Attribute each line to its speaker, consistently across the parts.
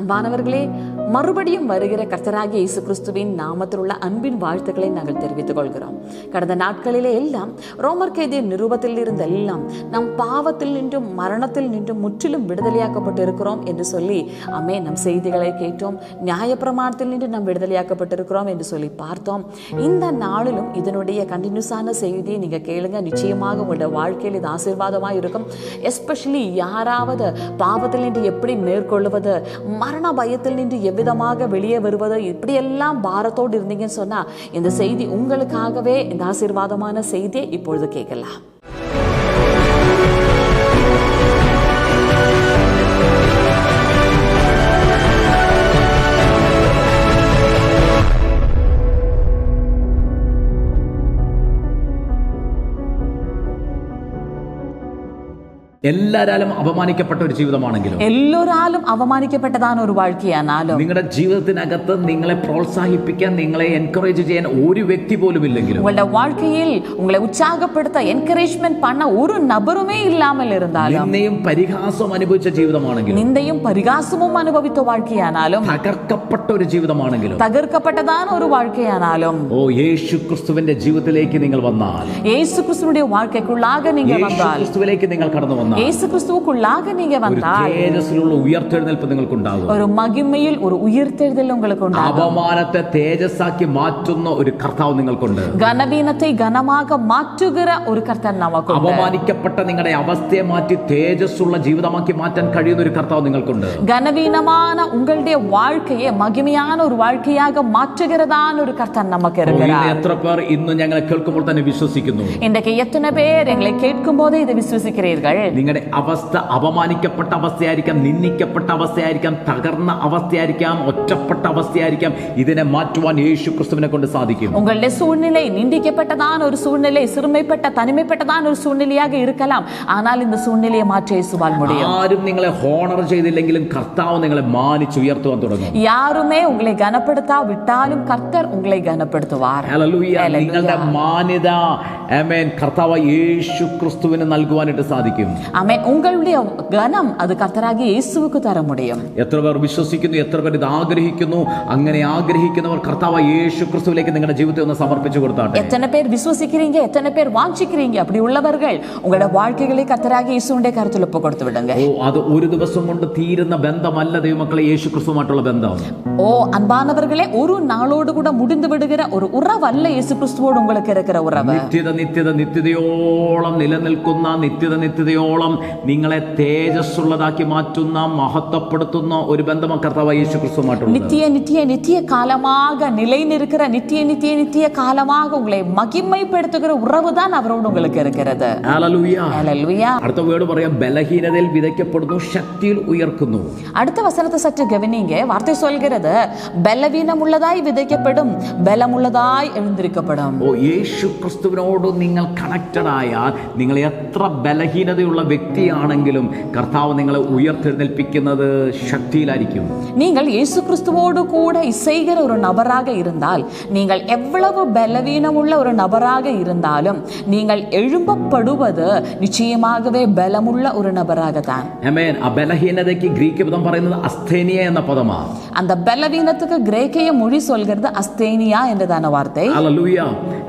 Speaker 1: அன்பானவர்களே, மறுபடியும் வருகிற கர்த்தராகிய இயேசு கிறிஸ்துவின் நாமத்தில் உள்ள அன்பின் வாழ்த்துக்களை நாங்கள் தெரிவித்துக் கொள்கிறோம். கடந்த நாட்களிலே எல்லாம் ரோமர் கைதிய நிருபத்தில் இருந்தெல்லாம் நாம் பாவத்தில் நின்றும் மரணத்தில் நின்றும் முற்றிலும் விடுதலையாக்கப்பட்டு இருக்கிறோம் என்று சொல்லி நம் செய்திகளை கேட்டோம். நியாயப்பிரமாணத்தில் நின்று நாம் விடுதலையாக்கப்பட்டிருக்கிறோம் என்று சொல்லி பார்த்தோம். இந்த நாளிலும் இதனுடைய கண்டினியூஸான செய்தியை நீங்க கேளுங்க. நிச்சயமாக உங்களுடைய வாழ்க்கையில் இது ஆசீர்வாதமாக இருக்கும். எஸ்பெஷலி யாராவது பாவத்தில் நின்று எப்படி மேற்கொள்வது, மரண பயத்தில் நின்று எவ்விதமாக வெளியே வருவது, இப்படியெல்லாம் பாரத்தோடு இருந்தீங்கன்னு சொன்னா இந்த செய்தி உங்களுக்காகவே. இந்த ஆசீர்வாதமான செய்தியை இப்பொழுது கேட்கலாம்.
Speaker 2: എല്ലാരാലും അപമാനിക്കപ്പെട്ട ഒരു ജീവിതമാണെങ്കിലും,
Speaker 1: എല്ലാവരാലും അവമാനിക്കപ്പെട്ടതാണ് ഒരു വാഴ്ക്കയാണാലും,
Speaker 2: നിങ്ങളുടെ ജീവിതത്തിനകത്ത് നിങ്ങളെ പ്രോത്സാഹിപ്പിക്കാൻ, നിങ്ങളെ എൻകറേജ് ചെയ്യാൻ ഒരു വ്യക്തി പോലും ഇല്ലെങ്കിലും,
Speaker 1: உங்களுடைய வாழ்க்கையில் உங்களை உற்சாகப்படுத்த என்கரேஜ்மென்ட் பண்ண ஒரு நபருமே இல்லாமல் இருந்தாலும்,
Speaker 2: നിന്ദയും പരിഹാസവും അനുഭവിച്ച ജീവിതമാണെങ്കിലും,
Speaker 1: நிந்தையும் பரிகாசமும் அனுபவித்த வாழ்க்கையானாலும்,
Speaker 2: തകർക്കപ്പെട്ട ഒരു ജീവിതമാണെങ്കിലും,
Speaker 1: தகர்க்கப்பட்டதான ஒரு வாழ்க்கையானாலும்,
Speaker 2: യേശു ക്രിസ്തുവിന്റെ ജീവിതത്തിലേക്ക് നിങ്ങൾ വന്നാൽ,
Speaker 1: இயேசு கிறிஸ்துவினுடைய வாழ்க்கைக்குள்ளாக நீங்க வந்தால்,
Speaker 2: ക്രിസ്തുവിലേക്ക് നിങ്ങൾ കടന്നു വന്നാൽ,
Speaker 1: இயேசு கிறிஸ்துவுக்குள்ளாக நீங்க வந்தால்,
Speaker 2: തേജസ്സിലുള്ള ഉയർത്തെഴുന്നേൽപ്പ് നിങ്ങൾക്കുണ്ടാകും.
Speaker 1: ஒரு மகிமையில் ஒரு உயிர்த்தெழுதல் உங்களுக்கு உண்டாகும்.
Speaker 2: അപമാനത്തെ തേജസ്സാക്കി മാറ്റുന്ന ഒരു കർത്താവ് നിങ്ങൾക്കുണ്ട്.
Speaker 1: கனவீனத்தை கனமாக மாற்றுகிற ஒரு கர்த்தர் நமக்குണ്ട്.
Speaker 2: അപമാനിക്കപ്പെട്ട നിങ്ങളുടെ അവസ്ഥയെ മാറ്റി തേജസ്സുള്ള ജീവിതമാക്കി മാറ്റാൻ കഴിയുന്ന ഒരു കർത്താവ് നിങ്ങൾക്കുണ്ട്.
Speaker 1: கனவீனமான உங்களுடைய வாழ்க்கையை மகிமையான ஒரு வாழ்க்கையாக மாற்றுகிறதான ஒரு கர்த்தர் நமக்கு இருக்கிறார்.
Speaker 2: എത്ര പേർ ഇന്ന് ഞങ്ങളെ കേൾക്കുമ്പോൾ തന്നെ വിശ്വസിക്കുന്നു?
Speaker 1: இன்றைக்கு எத்தனை பேர் எங்களை கேட்கும் போதே இதை விசுவசிக்கிறீர்கள்?
Speaker 2: നിങ്ങളുടെ അവസ്ഥ അപമാനിക്കപ്പെട്ട അവസ്ഥയായിരിക്കാം, നിന്ദിക്കപ്പെട്ട അവസ്ഥയായിരിക്കാം, തകർന്ന അവസ്ഥയായിരിക്കാം, ഒറ്റപ്പെട്ട അവസ്ഥയായിരിക്കാം. ഇതിനെ മാറ്റുവാൻ യേശു ക്രിസ്തുവിനെ കൊണ്ട് സാധിക്കും.
Speaker 1: உங்களுடைய சூழ்நிலை நிந்திக்கப்பட்டதான ஒரு சூழ்நிலை, சிறுமைப்பட்ட தனிமைப்பட்டதான ஒரு சூழ்நிலையாக இருக்கலாம். ஆனால் இந்த சூழ்நிலையை மாற்ற இயேசுவால் முடியும்.
Speaker 2: ആരും നിങ്ങളെ ഹോണർ ചെയ്തില്ലെങ്കിലും കർത്താവ് നിങ്ങളെ മാനിച്ച് ഉയർത്തുവാൻ തുടങ്ങും.
Speaker 1: யாருமே உங்களை கனப்படுத்தாவிட்டாலும் கர்த்தர் உங்களை கனப்படுத்துவார்.
Speaker 2: ഹല്ലേലൂയ. നിങ്ങളുടെ മാന്യത ആമേൻ കർത്താവ് യേശു ക്രിസ്തുവിന് നൽകുവാനായിട്ട് സാധിക്കും.
Speaker 1: ആമേൻ. உங்களுடைய கனம் அது கர்த்தராகிய இயேசுவுக்கு தர முடியும்.
Speaker 2: എത്ര പേർ വിശ്വസിക്കുന്നു? എത്ര പേർ ഇത് ആഗ്രഹിക്കുന്നു? അങ്ങനെ ആഗ്രഹിക്കുന്നവർ കർത്താവ് യേശു ക്രിസ്തുവിലേക്ക് നിങ്ങളുടെ ജീവിതത്തെ ഒന്ന് സമർപ്പിച്ചു കൊടുത്താട്ടെ.
Speaker 1: எத்தனை பேர் விசுவசிக்கிறீங்க, எத்தனை பேர் வாஞ்சிக்கிறீங்க? அப்படி உள்ளவர்கள் உங்களுடைய வாழ்க்கைகளை கர்த்தராகிய இயேசுவின் கருத்தில் ஒப்பு கொடுத்து விடுங்க.
Speaker 2: അത് ഒരു ദിവസം കൊണ്ട് തീരുന്ന ബന്ധമല്ല ദൈവമക്കളെ യേശു ക്രിസ്തുവുമായിട്ടുള്ള ബന്ധം.
Speaker 1: அன்பானவர்களே, ஒரு நாளோடு கூட முடிந்து விடுகிற ஒரு உறவு அல்ல இயேசு கிறிஸ்துவோடு உங்களுக்கு இருக்கிற உறவு.
Speaker 2: നിത്യതയോളം നിലനിൽക്കുന്ന, നിത്യതയോളം നിങ്ങളെ തേജസ്സുള്ളതാക്കി മാറ്റുന്ന, മഹത്വപ്പെടുത്തുന്ന ഒരു ബന്ധമാണ് കർത്താവ് യേശു ക്രിസ്തുവുമായിട്ടുള്ളത്.
Speaker 1: நித்திய காலமாக நிலை நிற்கிற, நித்திய காலமாக உங்களை மகிமைப்படுத்துகிற உறவு தான் அவரோடு உங்களுக்கு இருக்கிறது.
Speaker 2: ஹல்லேலூயா. அடுத்த வேர்டு പറയാം, ബലഹീനതയിൽ വിതയ്ക്കപ്പെടുന്നു, ശക്തിയിൽ ഉയർക്കുന്നു.
Speaker 1: அடுத்த வசனத்தை சற்று கவனிங்க. வார்த்தை சொல்கிறது, பலவீனம் உள்ளதாய் விதைக்கப்படும், பலமுள்ளதாய் எழுந்திருக்கப்படும்.
Speaker 2: യേശു ക്രിസ്തുവിനോട് നിങ്ങൾ കണക്റ്റഡ് ആയാൽ, നിങ്ങൾ എത്ര ബലഹീനതയുള്ള വ്യക്തിയാണെങ്കിലും കർത്താവ് നിങ്ങളെ ഉയർത്തെഴുന്നേൽപ്പിക്കുന്നത് ശക്തിയിലായിരിക്കും.
Speaker 1: நீங்கள் இயேசு கிறிஸ்துவோடு கூட இசைகிற ஒரு நபராக இருந்தால், நீங்கள் எவ்வளவு பலவீனம் உள்ள ஒரு நபராக இருந்தாலும் நீங்கள் எழும்பப்படுவது நிச்சயமாகவே பலமுள்ள ஒரு நபராக தான்.
Speaker 2: ആമേൻ. ആ ബലഹീനതയ്ക്ക് ഗ്രീക്ക് പദം പറയുന്നത് അസ്തേനിയ എന്ന പദമാണ്.
Speaker 1: அந்த பலவீனத்துக்கு கிரேக்கிய மொழி சொல்கிறது அஸ்தேனியா என்றதான வார்த்தை.
Speaker 2: ഹല്ലേലൂയ.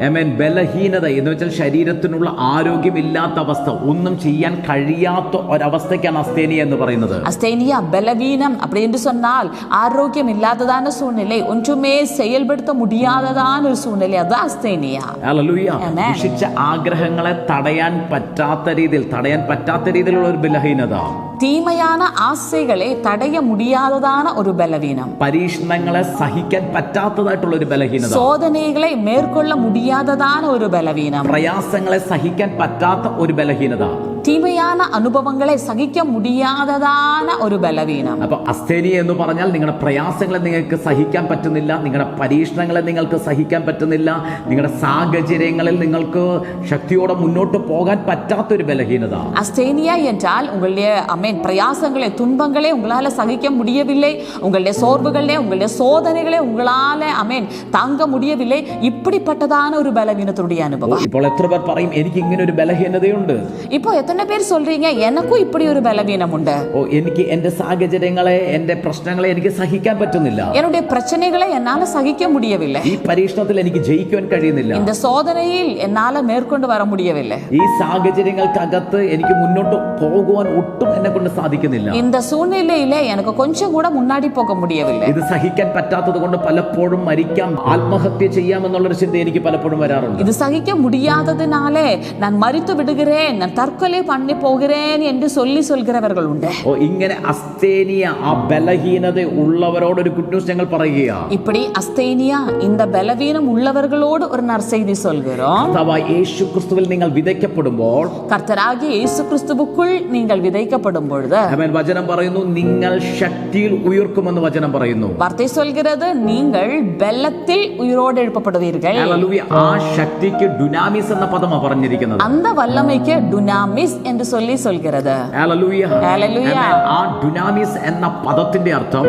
Speaker 2: ആമേൻ. ബലഹീനത എന്ന് വെച്ചാൽ ശരീരത്തിനുള്ള ആരോഗ്യമില്ലാത്ത അവസ്ഥ, ഒന്നും ചെയ്യാൻ കഴിയാത്ത ഒരവസ്ഥയ്ക്കാണ് അസ്തേനിയ എന്ന് പറയുന്നത്.
Speaker 1: அஸ்தேனியா பலவீனம் அப்படி என்று சொன்னால் ஆரோக்கியம் இல்லாததான சூழ்நிலை, ஒன்றுமே செயல்படுத்த முடியாததான ஒரு சூழ்நிலை, அது அஸ்தேனியா.
Speaker 2: ഹല്ലേലൂയ. ദുഷിച്ച ആഗ്രഹങ്ങളെ തടയാൻ പറ്റാത്ത രീതിയിലുള്ള ഒരു ബലഹീനത,
Speaker 1: தீமையான ஆசைகளை தடைய முடியாததான ஒரு பலவீனம்,
Speaker 2: പരീക്ഷണങ്ങളെ സഹിക്കാൻ പറ്റാത്തതായിട്ടുള്ള ഒരു ബലഹീനത,
Speaker 1: சோதனைகளை மேற்கொள்ள முடியாததான ஒரு பலவீனம்,
Speaker 2: പ്രയാസങ്ങളെ സഹിക്കാൻ പറ്റാത്ത ഒരു ബലഹീനത,
Speaker 1: தீமையான அனுபவங்களை சகிக்க முடியாததான ஒரு பலவீனம்.
Speaker 2: അപ്പൊ അസ്തേനിയ എന്ന് പറഞ്ഞാൽ നിങ്ങളുടെ പ്രയാസങ്ങളെ നിങ്ങൾക്ക് സഹിക്കാൻ പറ്റുന്നില്ല, നിങ്ങളുടെ പരീക്ഷണങ്ങളെ നിങ്ങൾക്ക് സഹിക്കാൻ പറ്റുന്നില്ല, നിങ്ങളുടെ സാഹചര്യങ്ങളിൽ നിങ്ങൾക്ക് ശക്തിയോടെ മുന്നോട്ട് പോകാൻ പറ്റാത്തൊരു ബലഹീനത.
Speaker 1: அஸ்தேனியா என்றால் உங்களுடைய பிரயாசங்களை, துன்பங்களை உங்களால சகிக்க முடியவில்லை, உங்களுடைய சோர்வுகளே, உங்களுடைய சோதனைகளை உங்களால தாங்க முடியவில்லை, இப்படிப்பட்டதான ஒரு பலவீனத்துடைய அனுபவம்.
Speaker 2: ഇപ്പോൾ എത്ര പേർ പറയും എനിക്ക് ഇങ്ങനെ ഒരു ബലഹീനതയുണ്ട്?
Speaker 1: இப்போ எத்தனை எத்தனை பேர் சொல்றீங்க எனக்கும் இப்படி ஒரு பலவீனம் உண்டு,
Speaker 2: ഓ എനിക്ക് എന്റെ സാഹചര്യങ്ങളെ എന്റെ പ്രശ്നങ്ങളെ എനിക്ക് സഹിക്കാൻ പറ്റുന്നില്ല,
Speaker 1: என்னுடைய பிரச்சனைகளை என்னால சகிக்க முடியவில்லை,
Speaker 2: ഈ പരീക്ഷണത്തിൽ എനിക്ക് ജയിക്കുവാൻ കഴിയുന്നില്ല,
Speaker 1: இந்த சோதனையில் என்னால மேற்கொண்டு வர முடியவில்லை,
Speaker 2: ഈ സാഹചര്യങ്ങൾക്കകത്ത് എനിക്ക് മുന്നോട്ട് പോകുവാൻ ഒട്ടും എന്നെ കൊണ്ട് സാധിക്കുന്നില്ല,
Speaker 1: இந்த சூழ்நிலையில எனக்கு கொஞ்சம் கூட முன்னாடி போக முடியவில்லை.
Speaker 2: ഇത് സഹിക്കാൻ പറ്റാത്തത് കൊണ്ട് പലപ്പോഴും മരിക്കാം, ആത്മഹത്യ ചെയ്യാമെന്നുള്ളൊരു ചിന്ത എനിക്ക് പലപ്പോഴും വരാറുണ്ട്.
Speaker 1: இது சகிக்க முடியாததினாலே நான் மரித்து விடுகிறேன், நான் தற்கொலை பண்ணி போகிறேன் என்று சொல்கிறவர்கள் உண்டு.
Speaker 2: ഓ ഇങ്ങനെ അസ്തേനിയ ആ ബലഹീനത ഉള്ളവരോട് ഒരു ഗുഡ് ന്യൂസ് ഞങ്ങൾ പറയുകയാ.
Speaker 1: இப்படி அஸ்தேனியா இந்த பலவீனம் உள்ளவர்களோடு ஒரு நற்செய்தி சொல்கிறோம்.
Speaker 2: കർത്താവായ യേശു ക്രിസ്തുവിൽ നിങ്ങൾ വിതയ്ക്കപ്പെടുമ്പോൾ,
Speaker 1: கர்த்தராகிய இயேசு கிறிஸ்துவுக்குள் நீங்கள் விதைக்கப்படும் பொழுது
Speaker 2: ആമേൻ, വചനം പറയുന്നു നിങ്ങൾ ശക്തിയിൽ ഉയർക്കുമെന്ന് വചനം പറയുന്നു.
Speaker 1: வார்த்தை சொல்கிறது நீங்கள் பலத்தில் உயிரோடு எழுப்பப்படுவீர்கள்.
Speaker 2: ഹല്ലേലൂയ. ആ ശക്തിക്ക് ഡുനാമിസ് എന്ന പദമാണ് പറഞ്ഞിരിക്കുന്നത്.
Speaker 1: அந்த வல்லமைக்கு டுனாமிஸ் என்று சொல்கிறது.
Speaker 2: ഹല്ലേലൂയ.
Speaker 1: ഹല്ലേലൂയ.
Speaker 2: ആമേൻ. ആ ഡുനാമിസ് എന്ന പദത്തിന്റെ അർത്ഥം,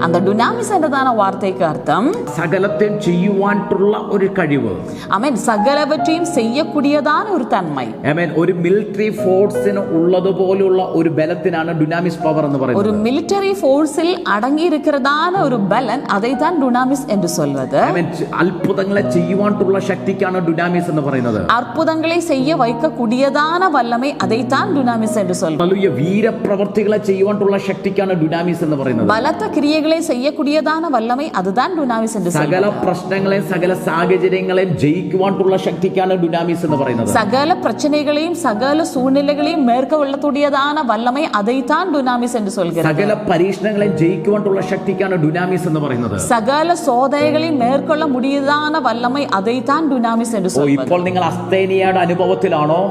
Speaker 1: அந்த டுனாமிஸ் என்றதான வார்த்தைக்கு அர்த்தம்
Speaker 2: സകലത്തെയും ചെയ്യുവാനുള്ള ഒരു കഴിവ്.
Speaker 1: ஆமென், சகலவற்றையும் செய்யக்கூடியதான ஒரு தன்மை.
Speaker 2: ആമേൻ. ഒരു മിലിറ്ററി ഫോഴ്സിന് ഉള്ളതുപോലുള്ള ഒരു ബലത്തിനാണ് ഡുനാമിസ് പവർ എന്ന്
Speaker 1: ஒரு
Speaker 2: പറയുന്നത്.
Speaker 1: மிலிட்டரி ஃபோர்ஸில் அடங்கி இருக்கிறதான ஒரு பலன், அதைத்தான் டுனாமிஸ் என்று சொல்வது.
Speaker 2: ആമേൻ. അത്ഭുതങ്ങളെ ചെയ്യുവാനുള്ള ശക്തിക്കാണ് ഡുനാമിസ് എന്ന് പറയുന്നത്.
Speaker 1: அற்புதங்களை செய்ய வைக்கக்கூடியதான வல்லமை, அதைத்தான் டுனாமிஸ் என்று சொல்வது.
Speaker 2: ഹല്ലേലൂയ. വീരപ്രവർത്തികളെ ചെയ്യുവാനുള്ള ശക്തിക്കാണ് ഡുനാമിസ് എന്ന് പറയുന്നത്.
Speaker 1: பலத்த கிரியைகளை செய்யக்கூடியதான வல்லமை, அதுதான் டுனாமிஸ் என்று
Speaker 2: സകല
Speaker 1: சொல்வது.
Speaker 2: പ്രശ്നങ്ങളെയും സകല സാഹചര്യങ്ങളെയും ജയിക്കുവാനുള്ള ശക്തിക്കാണ് ഡുനാമിസ് എന്ന് പറയുന്നത്.
Speaker 1: சகல பிரச்சனைகளையும் சகல சூழ்நிலைகளையும் மேற்கொள்ளக்கூடியதான வல்லமை, அதைத்தான் டுனாமிஸ் என்று சொல்கிறது.
Speaker 2: സകല പരീക്ഷണങ്ങളെയും ജയിക്കുവാനുള്ള ശക്തിക്കാണ് ഡുനാമിസ് എന്ന് പറയുന്നത്.
Speaker 1: சகல சோதனைகளையும் மேற்கொள்ள முடியாதான வல்லமை, அதைத்தான் டுனாமிஸ் என்று சொல்வது.
Speaker 2: ഇപ്പോൾ നിങ്ങൾ അസ്തേനിയയുടെ അനുഭവത്തിലാണോ?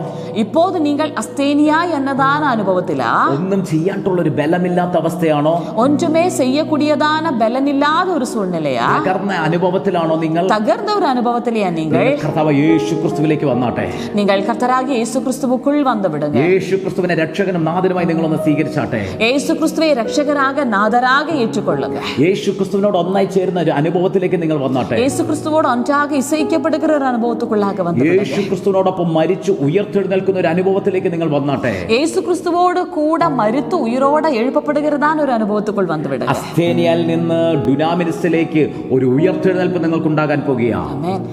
Speaker 1: இப்போது நீங்கள் அஸ்தேனியா என்னதான அனுபவத்திலா?
Speaker 2: ഒന്നും ചെയ്യാനുള്ള ഒരു ബലമില്ലാത്ത അവസ്ഥയാണോ?
Speaker 1: ஒன்றுமே செய்யக்கூடியதான பலன் இல்லாத ஒரு சூழ்நிலையா?
Speaker 2: തകർന്ന അനുഭവത്തിലാണോ നിങ്ങൾ?
Speaker 1: தகர்ந்த ஒரு அனுபவத்திலேயா நீங்கள்?
Speaker 2: കർത്താവ് യേശു ക്രിസ്തുവിലേക്ക് വന്നാട്ടെ.
Speaker 1: நீங்கள் கர்த்தராகிய இயேசு கிறிஸ்துவுக்குள் வந்து விடுங்க.
Speaker 2: യേശു ക്രിസ്തുവിനെ രക്ഷകനും നാഥനുമായി നിങ്ങളൊന്ന് സ്വീകരിച്ചാട്ടെ.
Speaker 1: இயேசு கிறிஸ்துவை இரட்சகராக நாதராக ஏற்றுக்கொள்ளுங்க.
Speaker 2: യേശു ക്രിസ്തുവിനോട് ഒന്നായി ചേരുന്ന ഒരു അനുഭവത്തിലേക്ക് നിങ്ങൾ വന്നാട്ടെ.
Speaker 1: இயேசு கிறிஸ்துவோடு ஒன்றாக இசைக்கப்படுகிற ஒரு அனுபவத்துக்குள்ளாக வந்து விடுங்க.
Speaker 2: യേശു ക്രിസ്തുവിനോടൊപ്പം മരിച്ചു ഉയർത്തെഴുന്നേൽക്കുന്ന ഒരു അനുഭവത്തിലേക്ക് നിങ്ങൾ വന്നാട്ടെ.
Speaker 1: இயேசு கிறிஸ்துவோடு கூட மரித்து உயிரோட எழுப்பப்படுகிறதான ஒரு அனுபவத்துக்குள் வந்து விடுங்க.
Speaker 2: അസ്തേനിയയിൽ നിന്ന് ഡുനാമിസിലേക്ക് ഒരു ഉയർത്തെഴുന്നേൽപ്പ് നിങ്ങൾക്കുണ്ടാകാൻ പോകുകയാണ്.
Speaker 1: ஆமென்.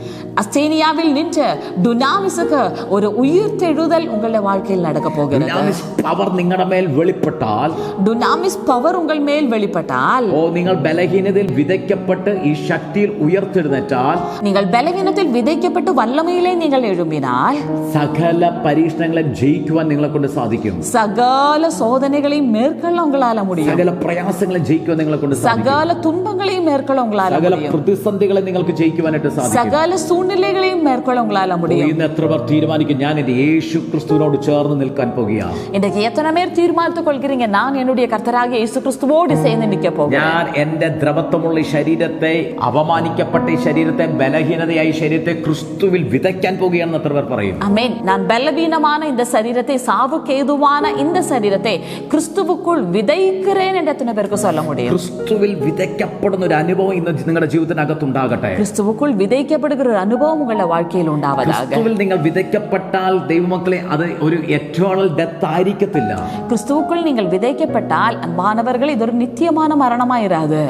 Speaker 1: அஸ்தேனியாவில் நின்று டுனாமிஸுக்கு ஒரு உயிர்த்தெழுதல் உங்களுடைய வாழ்க்கையில் நடக்க போகிறது.
Speaker 2: ഡുനാമിസ് പവർ നിങ്ങളുടെ മേൽ വെളിപ്പെട്ടാൽ,
Speaker 1: டுனாமிஸ் பவர் உங்கள் மேல் வெளிப்பட்டால்,
Speaker 2: നിങ്ങൾ ബലഹീനതയിൽ വിതയ്ക്കപ്പെട്ട് ഈ ശക്തിയിൽ ഉയർത്തെഴുന്നേറ്റാൽ,
Speaker 1: நீங்கள் பலவீனத்தில் விதைக்கப்பட்டு வல்லமையிலே நீங்கள் எழும்பினால்,
Speaker 2: സകല പരീക്ഷണങ്ങളെ ജയിക്കുവാൻ നിങ്ങളെ കൊണ്ട് സാധിക്കും.
Speaker 1: சகல சோதனைகளையும் மேற்கொள்ள உங்களால முடியும்.
Speaker 2: സകല പ്രയാസങ്ങളെ ജയിക്കുവാൻ നിങ്ങളെ കൊണ്ട് സാധിക്കും.
Speaker 1: சகல துன்பங்களையும் மேற்கொள்ள உங்களால
Speaker 2: സകല
Speaker 1: முடியும்.
Speaker 2: പ്രതിസന്ധികളെ നിങ്ങൾക്ക് ജയിക്കുവാനായിട്ട് സാധിക്കും.
Speaker 1: சகல சூழ்நிலைகளையும் மேற்கொள்ள உங்களால முடியும்.
Speaker 2: ഇന്ന് എത്ര പേർ തീരുമാനിക്കും ഞാൻ എന്റെ യേശു ക്രിസ്തുവിനോട് ചേർന്ന് നിൽക്കാൻ പോകുകയാണ്?
Speaker 1: இன்றைக்கு எத்தனை பேர் தீர்மானித்துக் கொள்கிறீங்க, நான் என்னுடைய கர்த்தராகிய இயேசு கிறிஸ்துவோடு சேர்ந்து நிற்க போகிறேன்.
Speaker 2: ഞാൻ എന്റെ ദ്രവത്വമുള്ള ഈ ശരീരത്തെ, അവമാനിക്കപ്പെട്ട ഈ ശരീരത്തെ, ബലഹീനതയായ ഈ ശരീരത്തെ ക്രിസ്തുവിൽ വിതയ്ക്കാൻ പോകുകയാണെന്ന് എത്ര പേർ പറയും?
Speaker 1: ஆமென். நான் பலவீனமான இந்த சரீரத்தை, சாவுக்கு ஏதுவான இந்த சரீரத்தை கிறிஸ்துவுக்குள் விதைக்கிறேன் என்று எத்தனை பேருக்கு சொல்ல முடியும்?
Speaker 2: ക്രിസ്തുവിൽ വിതയ്ക്കപ്പെടുന്ന ഒരു അനുഭവം ഇന്ന് നിങ്ങളുടെ ജീവിതത്തിനകത്തുണ്ടാകട്ടെ.
Speaker 1: கிறிஸ்துவுக்குள் விதைக்கப்படுகிற ஒரு அனுபவம் உங்கள வாழ்க்கையில் உண்டாவதாக.
Speaker 2: ക്രിസ്തുവിൽ നിങ്ങൾ വിതയ്ക്കപ്പെട്ടാൽ ദൈവമക്കളെ, അത് ഒരു എറ്റേണൽ ഡെത്ത് ആയിരിക്കത്തില്ല.
Speaker 1: கிறிஸ்துவுக்குள் நீங்கள் விதைக்கப்பட்டால் அன்பானவர்கள், இது ஒரு நித்தியமான மரணமாயிராது.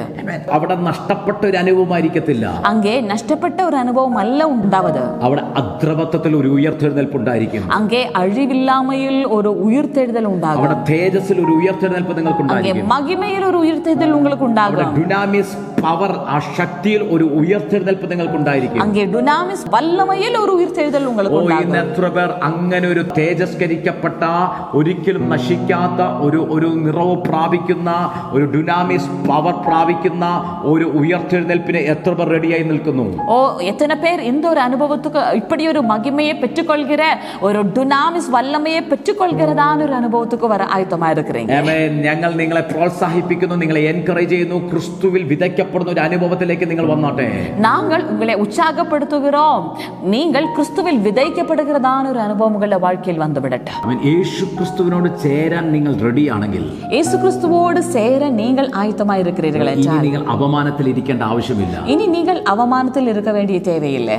Speaker 2: അവിടെ നഷ്ടപ്പെട്ട ഒരു അനുഭവമായിരിക്കത്തില്ല.
Speaker 1: அங்கே நஷ்டப்பட்ட ஒரு அனுபவம் அல்ல உண்டாவது.
Speaker 2: അവിടെ അദ്രവത്വത്തിൽ ഒരു ഉയർത്തെഴുന്നേൽപ്പ് ഉണ്ടായിരിക്കും.
Speaker 1: அங்கே அழிவில்லாமையில் ஒரு உயிர்த்தெழுதல் உண்டாகும்.
Speaker 2: അവിടെ തേജസ്സിൽ ഒരു ഉയർത്തെഴുന്നേൽപ്പ്
Speaker 1: அங்கே
Speaker 2: നിങ്ങൾക്കുണ്ടായിരിക്കും.
Speaker 1: மகிமையில் ஒரு உயிர்த்தெழுதல் உங்களுக்கு
Speaker 2: അവിടെ
Speaker 1: உண்டாகும்.
Speaker 2: ഡുനാമിസ് പവർ, ആ ശക്തിയിൽ ഒരു ഉയർത്തെഴുന്നേൽപ്പ് നിങ്ങൾക്കുണ്ടായിരിക്കും.
Speaker 1: அங்கே டுனாமிஸ் வல்லமையில் ஒரு உயிர்த்தெழுதல் உங்களுக்கு
Speaker 2: ഇന്ന്
Speaker 1: உண்டாகும்.
Speaker 2: എത്ര പേർ അങ്ങനെ ഒരു തേജസ്കരിക്കപ്പെട്ട, ഒരിക്കലും നശിക്കാത്ത, ഒരു നിറവ് പ്രാപിക്കുന്ന, ഒരു ഡുനാമിസ് പവർ പ്രാപിക്കുന്ന ഒരു ഉയർത്തെഴുന്നേൽപ്പിന് എത്ര പേർ റെഡിയായി നിൽക്കുന്നു?
Speaker 1: ஓ, எத்தனை பேர் இந்த ஒரு அனுபவத்துக்கு, இப்படி ஒரு மகிமையை பெற்றுக்கொள்கிற, ஒரு டுனாமிஸ் வல்லமையை பெற்றுக்கொள்கிறதான ஒரு அனுபவத்துக்கு வர ஆயத்தமா இருக்கிறீங்க?
Speaker 2: ആമേൻ. ഞങ്ങൾ നിങ്ങളെ പ്രോത്സാഹിപ്പിക്കുന്നു, നിങ്ങളെ എൻകറേജ് ചെയ്യുന്നു. ക്രിസ്തുവിൽ വിതയ്ക്കപ്പെടുന്ന വിതയ്ക്കപ്പെടുന്ന ഒരു അനുഭവത്തിലേക്ക് നിങ്ങൾ വന്നാട്ടെ.
Speaker 1: நாங்கள் உங்களை உற்சாகப்படுத்துகிறோம். நீங்கள் கிறிஸ்துவில் விதைக்கப்படுகிறதான ஒரு அனுபவம் உங்களுடைய வாழ்க்கையில் வந்து விடட்டும்.
Speaker 2: യേശു ക്രിസ്തുവിനോട് ചേരാൻ നിങ്ങൾ റെഡിയാണെങ്കിൽ,
Speaker 1: இயேசு கிறிஸ்துவோடு சேர நீங்கள் ஆயத்தமாய் இருக்கிறீர்கள் என்றால்
Speaker 2: നിങ്ങൾ അപമാനത്തിൽ ഇരിക്കേണ്ട ആവശ്യമില്ല.
Speaker 1: இனி நீங்கள் அவமானத்தில் இருக்க வேண்டிய தேவையில்லை.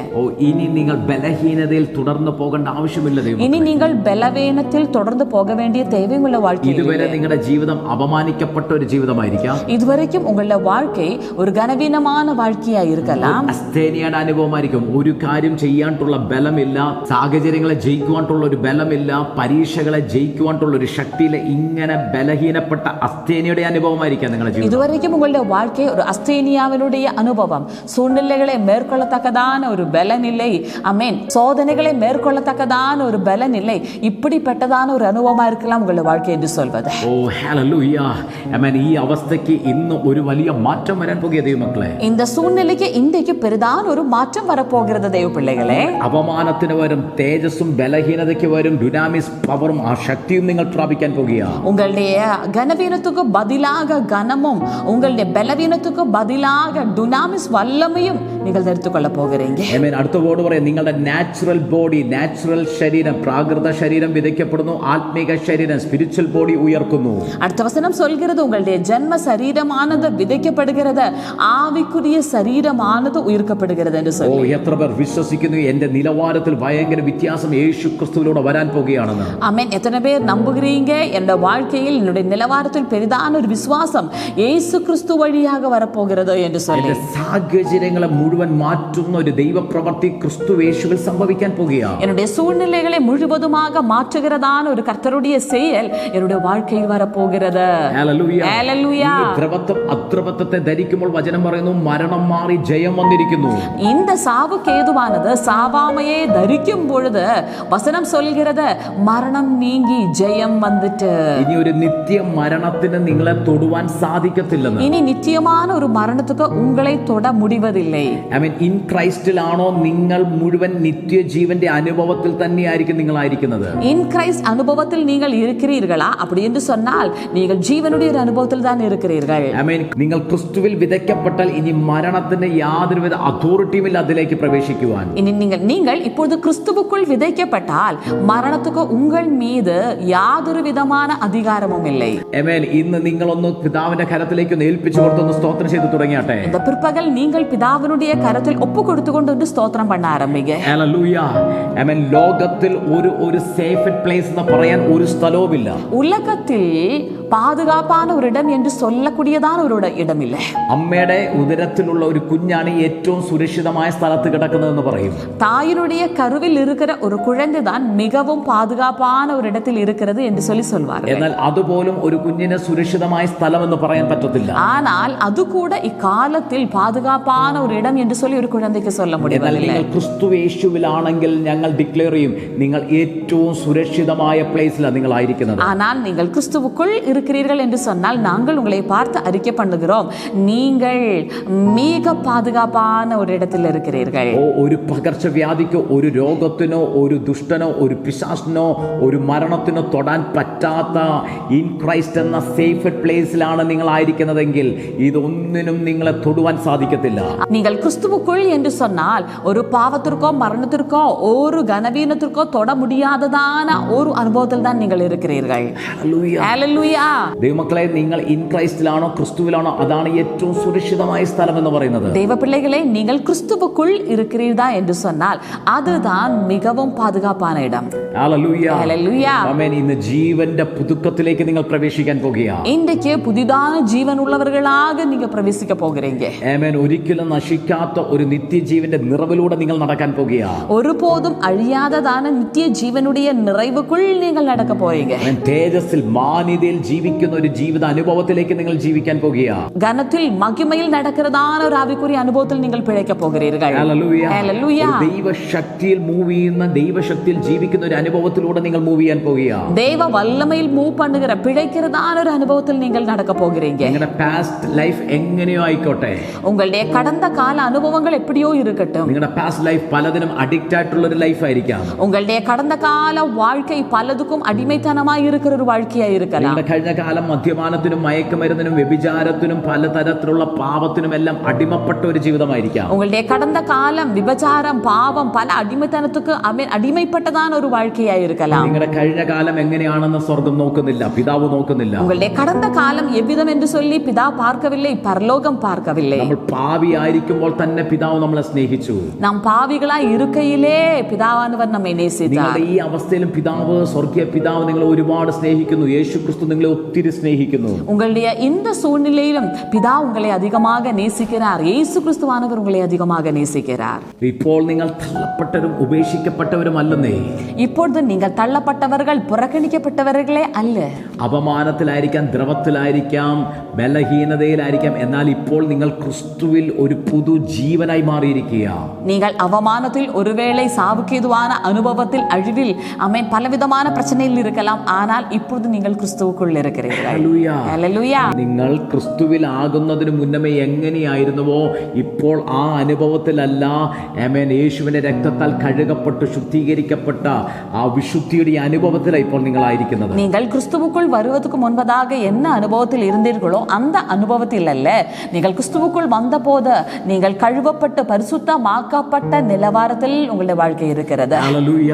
Speaker 2: ഇനി നിങ്ങൾ ബലഹീനതയിൽ തുടർന്ന് പോകേണ്ട ആവശ്യമില്ല.
Speaker 1: இனி நீங்கள் பலவீனத்தில் தொடர்ந்து போக வேண்டிய தேவை உங்களுடைய வாழ்க்கையில்
Speaker 2: ഇതുവരെ നിങ്ങളുടെ ജീവിതം അപമാനിക്കപ്പെട്ട ഒരു ജീവിതമായിരിക്കാം.
Speaker 1: இதுவரைக்கும் உங்களுடைய வாழ்க்கை ஒரு கனவீனமான வாழ்க்கையா இருக்கலாம்.
Speaker 2: അസ്തേനിയുടെ അനുഭവമായിരിക്കും. ഒരു കാര്യം ചെയ്യാനുള്ള ബലമില്ല, സാഹചര്യങ്ങളെ ജയിക്കുവാനുള്ള ഒരു ബലമില്ല, പരീക്ഷകളെ ജയിക്കുവാനുള്ള ഒരു ശക്തിയില്ല. ഇങ്ങനെ ബലഹീനപ്പെട്ട അസ്തേനിയുടെ അനുഭവമായിരിക്കാം നിങ്ങളുടെ ജീവിതം.
Speaker 1: இதுவரைக்கும் உங்களுடைய வாழ்க்கை ஒரு அஸ்தேனியாவினுடைய அனுபவம். சூழ்நிலைகளை மேற்கொள்ளத்தக்கதான ஒரு பலன் இல்லை. ஆமென். சோதனைகளை மேற்கொள்ளத்தக்கதான ஒரு பலன் இல்லை. இப்படிப்பட்டதான ஒரு அனுபவமா இருக்கலாம் உங்களுடைய வாழ்க்கை என்று சொல்வது.
Speaker 2: ഓ ഹല്ലേലൂയ. ആമേൻ. ഈ അവസ്ഥയ്ക്ക് ഇന്ന് ഒരു വലിയ മാറ്റം വരാൻ പോകുക ദൈവമക്കളെ.
Speaker 1: இந்த சூழ்நிலைக்கு இன்றைக்கு பெரிதான ஒரு மாற்றம் வரப்போகிறது தெய்வ பிள்ளைகளே.
Speaker 2: അപമാനത്തിന് വരും തേജസ്സും, ബലഹീനതയ്ക്ക് വരും ഡുനാമിസ് പവറും ആ ശക്തിയും നിങ്ങൾ പ്രാപിക്കാൻ പോകുക.
Speaker 1: உங்களுடைய கனவீனத்துக்கு பதிலாக கனமும், உங்களுடைய பலவீனத்துக்கு பதிலாக டுனாமிஸ் வல்லமையும் நீங்கள் எடுத்துக்கொள்ள போகிறீங்க.
Speaker 2: ആമേൻ. അടുത്ത വേർഡ് പറയാം. നിങ്ങളുടെ നാച്ചുറൽ ബോഡി, നാച്ചുറൽ ശരീരം, പ്രാകൃത ശരീരം വിതയ്ക്കപ്പെടുന്നു, ആത്മീക ശരീരം, സ്പിരിച്വൽ ബോഡി ഉയർക്കുന്നു.
Speaker 1: அடுத்த வசனம் சொல்கிறது உங்களுடைய ஜென்ம சரீரமானது விதைக்கப்படுகிறது, ஆவிக்குரிய சரீரமானது உயிர்க்கப்படுகிறது என்று சொல்லி.
Speaker 2: എത്ര പേർ വിശ്വസിക്കുന്നു എന്റെ നിലവാരത്തിൽ ഭയങ്കര വ്യത്യാസം യേശു ക്രിസ്തുവിലൂടെ വരാൻ പോകുകയാണെന്ന്?
Speaker 1: ஆமென். எத்தனை பேர் நம்புகிறீங்க என்னோட வாழ்க்கையில் என்னுடைய நிலவாரத்தில் பெரிதான ஒரு விசுவாசம் இயேசு கிறிஸ்து வழியாக வரப்போகிறது என்று சொல்லி.
Speaker 2: സാഹചര്യങ്ങളെ മുഴുവൻ മാറ്റുന്ന ഒരു ദൈവപ്രവൃത്തി ക്രിസ്തു യേശുവിൽ സംഭവിക്കാൻ പോകുകയാണ്.
Speaker 1: என்னுடைய சூழ்நிலைகளை முழுவதுமாக மாற்றுகிறதான ஒரு கர்த்தருடைய செயல் என்னுடைய வாழ்க்கையில் வரப்போகிறது.
Speaker 2: ഹല്ലേലൂയ.
Speaker 1: ஹல்லேலூயா.
Speaker 2: ഈ ദ്രവത്വം അദ്രവത്വത്തെ ധരിക്കുമ്പോൾ വചനം പറയുന്നു മരണം മാറി ജയം വന്നിരിക്കുന്നു.
Speaker 1: இந்த சாவுக்கு ஏதுவானது சாவாமையே தரிக்கும் பொழுது வசனம் சொல்கிறது மரணம் நீங்கி ஜெயம் வந்துட்டு.
Speaker 2: ഇനി ഒരു നിത്യ മരണത്തിന് നിങ്ങളെ തൊടുവാൻ സാധിക്കത്തില്ലെന്ന്.
Speaker 1: இனி நிச்சயமான ஒரு மரணத்துக்கு உங்களை தொட முடிவதில்லை.
Speaker 2: ഇൻ ക്രൈസ്റ്റിലാണോ നിങ്ങൾ മുഴുവൻ നിത്യജീവന്റെ അനുഭവത്തിൽ തന്നെയായിരിക്കും നിങ്ങളായിരിക്കുന്നത്.
Speaker 1: இன் கிரைஸ்ட் அனுபவத்தில் நீங்கள் இருக்கிறீர்களா? அப்படி என்று சொன்னால் நீங்கள் ஜீவனுடைய ஒரு அனுபவத்தில் தான் இருக்கிறீர்கள்.
Speaker 2: നിങ്ങൾ ക്രിസ്തുവിൽ വിതയ്ക്കപ്പെട്ടാൽ ഇനി മരണത്തിന് യാതൊരുവിധ അതോറിറ്റിയും ഇല്ല അതിലേക്ക് പ്രവേശിക്കുവാൻ.
Speaker 1: இனி நீங்கள் இப்பொழுது கிறிஸ்துவுக்குள் விதைக்கப்பட்டால் மரணத்துக்கு உங்கள் மீது യാതൊരു വിധமான அதிகாரமும் இல்லை.
Speaker 2: ഇന്ന് നിങ്ങളൊന്ന് പിതാവിന്റെ കരത്തിലേക്ക് ഒന്ന് ഏൽപ്പിച്ചു കൊടുത്തൊന്ന് സ്തോത്രം ചെയ്തു തുടങ്ങിയാട്ടെ.
Speaker 1: இந்த பிற்பகல் நீங்கள் பிதாவினுடைய கரத்தில் ஒப்பு கொடுத்து கொண்டு ஸ்தோத்திரம் பண்ண ஆரம்பிங்க.
Speaker 2: ഹല്ലേലൂയ. ലോകത്തിൽ ഒരു സേഫ് പ്ലേസ് എന്ന് പറയാൻ ഒരു സ്ഥലവുമില്ല.
Speaker 1: உலகத்தில் பாதுகாப்பான ஒரு இடம் என்று சொல்லக்கூடியதான ஒரு இடம் இல்லை.
Speaker 2: അമ്മയുടെ ഉദരത്തിലുള്ള ഒരു കുഞ്ഞാണ് ഏറ്റവും സുരക്ഷിതമായ സ്ഥലത്ത് കിടക്കുന്നതെന്ന് പറയും.
Speaker 1: தாயினுடைய கருவில் இருக்கிற ஒரு குழந்தை தான் மிகவும் பாதுகாப்பான ஒரு இடத்தில் இருக்கிறது என்று சொல்வார்கள்.
Speaker 2: എന്നാൽ അതുപോലും ഒരു കുഞ്ഞിനെ സുരക്ഷിതമായ സ്ഥലം എന്ന് പറയാൻ പറ്റത്തില്ല.
Speaker 1: ஆனால் அது கூட இக்காலத்தில் பாதுகாப்பான ஒரு இடம் என்று சொல்லி ஒரு குழந்தைக்கு சொல்ல முடியவில்லை.
Speaker 2: നിങ്ങൾ ക്രിസ്തു യേശുവിലാണെങ്കിൽ ഞങ്ങൾ ഡിക്ലെയർ ചെയ്യും നിങ്ങൾ ഏറ്റവും സുരക്ഷിതമായ പ്ലേസിലാണ് നിങ്ങൾ ആയിരിക്കുന്നത്.
Speaker 1: ஆனால் நீங்கள் கிறிஸ்துவுக்குள் இருக்கிறீர்கள் என்று சொன்னால் நாங்கள் உங்களை பார்த்து அறிக்கை பண்ணுகிறோம் நீங்கள் மிக பாதுகாப்பான ஒரு இடத்தில் இருக்கிறீர்கள்.
Speaker 2: ഒരു പകർച്ചവ്യാധിക്കോ ഒരു രോഗത്തിനോ ഒരു ദുഷ്ടനോ ഒരു പിശാചിനോ ഒരു മരണത്തിനോ തൊടാൻ പറ്റാത്ത ഇൻ ക്രൈസ്റ്റ് എന്ന സേഫ് പ്ലേസിലാണ് നിങ്ങൾ ആയിരിക്കുന്നതെങ്കിൽ ഇതൊന്നിനും നിങ്ങളെ തൊടുവാൻ സാധിക്കത്തില്ല.
Speaker 1: நீங்கள் கிறிஸ்துவுக்குள் என்று சொன்னால் ஒரு பாவத்திற்கோ மரணத்திற்கோ ஒரு கனவீனத்திற்கோ தொட முடியாததான ஒரு அனுபவத்தில் தான் நீங்கள் இருக்கிறீர்கள். ஹல்லேலூயா.
Speaker 2: ദൈവമക്കളെ നിങ്ങൾ ഇൻ ക്രൈസ്റ്റിലാണോ ക്രിസ്തുവിലാണോ അതാണ് ഏറ്റവും സുരക്ഷിതമായ സ്ഥലം എന്ന് പറയുന്നത്.
Speaker 1: ദൈവ പിള്ളകളെ நீங்கள் கிறிஸ்துவுக்குள் இருக்கிறீர்களா என்று சொன்னால் அதுதான் மிகவும் பாதுகாப்பான இடம்.
Speaker 2: ഹല്ലേലൂയ.
Speaker 1: ഹല്ലേലൂയ.
Speaker 2: ആമേൻ. ഇന്ന് ജീവന്റെ പുതുക്കത്തിലേക്ക് നിങ്ങൾ പ്രവേശിക്കാൻ പോകുകയാണ്.
Speaker 1: இன்றைக்கு புதிதான ஜீவன் உள்ளவர்களாக நீங்க பிரவேசிக்க போகிறீங்க.
Speaker 2: ആമേൻ. ഒരിക്കലും നശിക്കാത്ത ഒരു നിത്യജീവന്റെ നിറവിലൂടെ നിങ്ങൾ നടക്കാൻ പോകുകയാണ്.
Speaker 1: ஒருபோதும் அழியாததான நித்திய ஜீவனுடைய நிறைவுக்குள் நீங்கள் நடக்க போறீங்க.
Speaker 2: തേജസ്സിൽ മാന്യതയിൽ ജീവിക്കുന്ന ഒരു ജീവിത അനുഭവത്തിലേക്ക് നിങ്ങൾ ജീവിക്കാൻ പോകുകയാണ്.
Speaker 1: கனத்தில் மகிமையில் நடக்கிறதான ஒரு ஆவிக்குரிய அனுபவத்தில் நீங்கள் பிழைக்க போகிறீர்கள்.
Speaker 2: ഹല്ലേലൂയ.
Speaker 1: ഹല്ലേലൂയ.
Speaker 2: ദൈവശക്തിയിൽ മൂവ് ചെയ്യുന്ന ദൈവശക്തിയിൽ ജീവിക്കുന്ന ഒരു അനുഭവത്തിലൂടെ നിങ്ങൾ മൂവ് ചെയ്യാൻ പോകുകയാണ്.
Speaker 1: தேவ வல்லமையில் மூவ் பண்ணுகிற பிழைக்கிறதான ஒரு அனுபவத்தில் நீங்கள் நடக்க போகிறீங்க.
Speaker 2: നിങ്ങളുടെ പാസ്റ്റ് ലൈഫ് എങ്ങനെയോ ആയിക്കോട്ടെ,
Speaker 1: உங்களுடைய கடந்த கால அனுபவங்கள் எப்படியோ இருக்கட்டும்,
Speaker 2: നിങ്ങളുടെ പാസ്റ്റ് ലൈഫ് പലതിനും അഡിക്റ്റ് ആയിട്ടുള്ള ഒരു ലൈഫ് ആയിരിക്കാം.
Speaker 1: உங்களுடைய கடந்த கால வாழ்க்கை பலதுக்கும் அடிமைத்தனமாய் இருக்கிற ஒரு வாழ்க்கையா இருக்கலாம்.
Speaker 2: നിങ്ങളുടെ കഴിഞ്ഞ കാലം മദ്യപാനത്തിനും മയക്കുമരുന്നിനും വ്യഭിചാരത്തിനും പലതരത്തിലുള്ള പോലുള്ള പാപത്തിനും എല്ലാം അടിമപ്പെട്ട ഒരു ജീവിതമായിരിക്കാം.
Speaker 1: உங்களுடைய கடந்த காலம் விபச்சாரம் பாவம் பல அடிமைத்தனத்துக்கு அடிமைப்பட்டதான ஒரு வாழ்க்கையாய் இருக்கலாம்.
Speaker 2: നിങ്ങളുടെ കഴിഞ്ഞ കാലം എങ്ങനെയാണെന്ന് സ്വർഗം നോക്കുന്നില്ല, പിതാവ് നോക്കുന്നില്ല.
Speaker 1: உங்களுடைய கடந்த காலம் எவ்விதம் என்று சொல்லி பிதா பார்க்கவில்லை, பரலோகம் பார்க்கவில்லை.
Speaker 2: നമ്മൾ പാപിയായിരിക്കുമ്പോൾ തന്നെ പിതാവ് നമ്മളെ സ്നേഹിച്ചു.
Speaker 1: நாம் பாவிகளாய் இருக்கையிலே பிதாவானவர் நம்மை நேசித்தார்.
Speaker 2: നിങ്ങളുടെ ഈ അവസ്ഥയിലും പിതാവ്, സ്വർഗീയ പിതാവ് നിങ്ങളെ ഒരുപാട് സ്നേഹിക്കുന്നു. യേശുക്രിസ്തു നിങ്ങളെ ഒത്തിരി സ്നേഹിക്കുന്നു.
Speaker 1: உங்களுடைய இந்த சூழ்நிலையிலும் பிதா உங்களை அதிகமாக நேசிக்கிறார். இயேசு கிறிஸ்துவானவர் உங்களை அதிகமாக நேசிக்கிறார்.
Speaker 2: ഇപ്പോൾ നിങ്ങൾ തള്ളപ്പെട്ടവരും ഉപേക്ഷിക്കപ്പെട്ടവരും അല്ലെന്നേ.
Speaker 1: இப்பொழுது நீங்கள் தள்ளப்பட்டவர்கள், புறக்கணிக்கப்பட்டவர்களே அல்ல.
Speaker 2: അപമാനത്തിലായിരിക്കാം, ദ്രവത്തിലായിരിക്കാം, ബലഹീനതയിലായിരിക്കാം, എന്നാൽ ഇപ്പോൾ നിങ്ങൾ ക്രിസ്തുവിൽ ഒരു പുതു ജീവനായി മാറിയിരിക്കുക.
Speaker 1: நீங்கள் அவமானத்தில், ஒருவேளை சாவுக்கேதுவான அனுபவத்தில், அழிவில், ஆமென், பலவிதமான பிரச்சனையில் இருக்கலாம். ஆனால் இப்பொழுது நீங்கள் கிறிஸ்துவுக்குள் இருக்கிறீர்கள். ஹல்லேலூயா.
Speaker 2: നിങ്ങൾ ക്രിസ്തുവിൽ ആകുന്നതിന് മുന്നമേ എങ്ങനെയായിരുന്നുവോ ഇപ്പോൾ ആ അനുഭവത്തിലല്ല. ആമേൻ. യേശുവിന്റെ രക്തത്താൽ കഴുകപ്പെട്ട് ശുദ്ധീകരിക്കപ്പെട്ട ആ വിശുദ്ധിയുടെ അനുഭവത്തിലാണ് ഇപ്പോൾ നിങ്ങളായിരിക്കുന്നത്.
Speaker 1: நீங்கள் கிறிஸ்துவுக்குள் வருவதற்கு முன்பதாக என்ன அனுபவத்தில் இருந்தீர்களோ அந்த அனுபவத்தில் அல்ல. நீங்கள் கிறிஸ்துவுக்குள் வந்தபோது நீங்கள் கழுவப்பட்டு பரிசுத்தமாக்கப்பட்ட நிலவரத்தில் உங்களுடைய வாழ்க்கை இருக்கிறது.
Speaker 2: ഹല്ലേലൂയ.